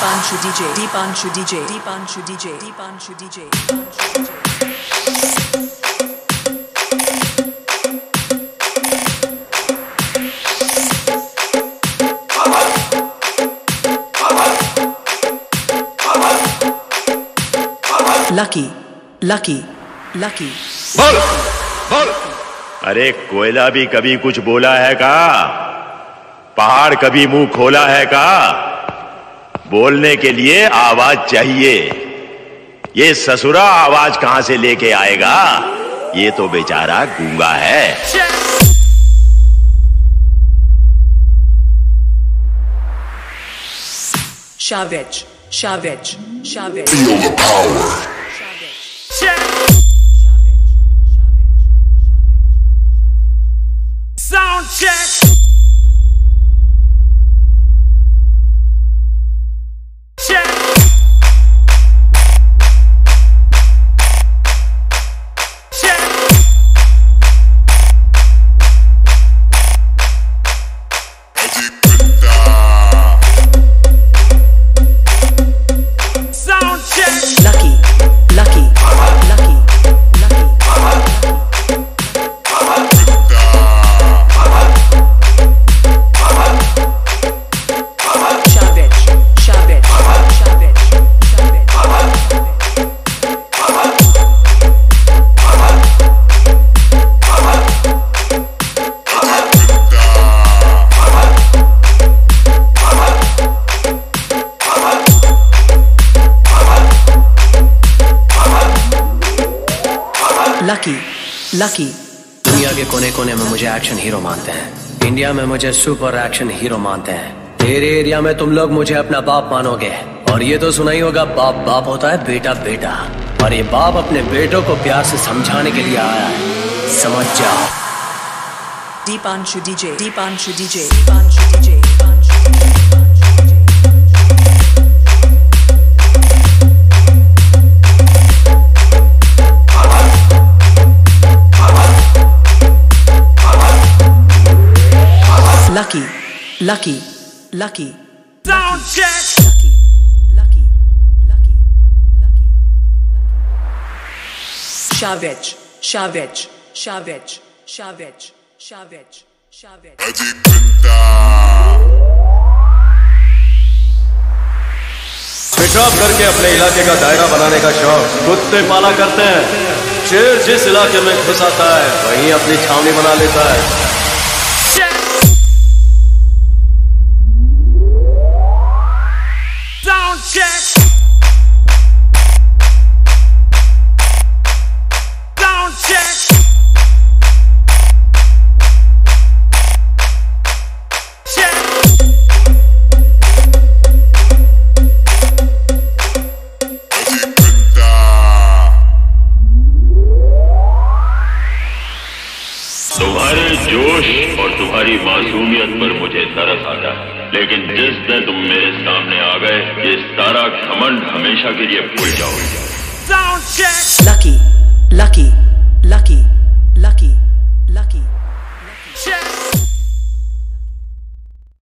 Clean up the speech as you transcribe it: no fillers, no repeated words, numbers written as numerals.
Deepanshu DJ, Deepanshu DJ, Deepanshu DJ, Deepanshu DJ, Deepanshu DJ. Lucky, lucky, lucky. बोल, बोल. अरे कोयला भी कभी कुछ बोला है का? पहाड़ कभी मुंह खोला है का? बोलने के लिए आवाज चाहिए. ये ससुरा आवाज कहां से लेके आएगा? ये तो बेचारा गूंगा है. Savage, savage, savage. Feel the power. Sound check. Check. Check. Sound check. Lucky, lucky, lucky, lucky. Savage, savage, savage, savage. Lucky, lucky. दुनिया के कोने कोने में मुझे एक्शन हीरो मानते हैं. इंडिया में मुझे सुपर एक्शन हीरो मानते हैं. तेरे एरिया में तुम लोग मुझे अपना बाप मानोगे. और ये तो सुना ही होगा, बाप बाप होता है, बेटा बेटा. और ये बाप अपने बेटों को प्यार से समझाने के लिए आया है. समझ जाओ. Deepanshu DJ, Deepanshu DJ, Deepanshu DJ, Deepanshu DJ. Lucky, lucky, lucky. Sound check. Lucky, lucky, lucky, lucky. Savage, savage, savage, savage, savage, savage. पेशाब करके अपने इलाके का दायरा बनाने का शौक कुत्ते पाला करते हैं. शेर जिस इलाके में घुस आता है वहीं अपनी छावनी बना लेता है. Sound check. Sound check. Check. तुम्हारे जोश और तुम्हारी मासूमियत पर मुझे तरस आता है. लेकिन जिस दिन तुम मेरे सामने आ गए, ये सारा घमंड हमेशा के लिए भूल जाओगे. Sound check. Lucky, lucky, lucky, lucky, lucky. Check.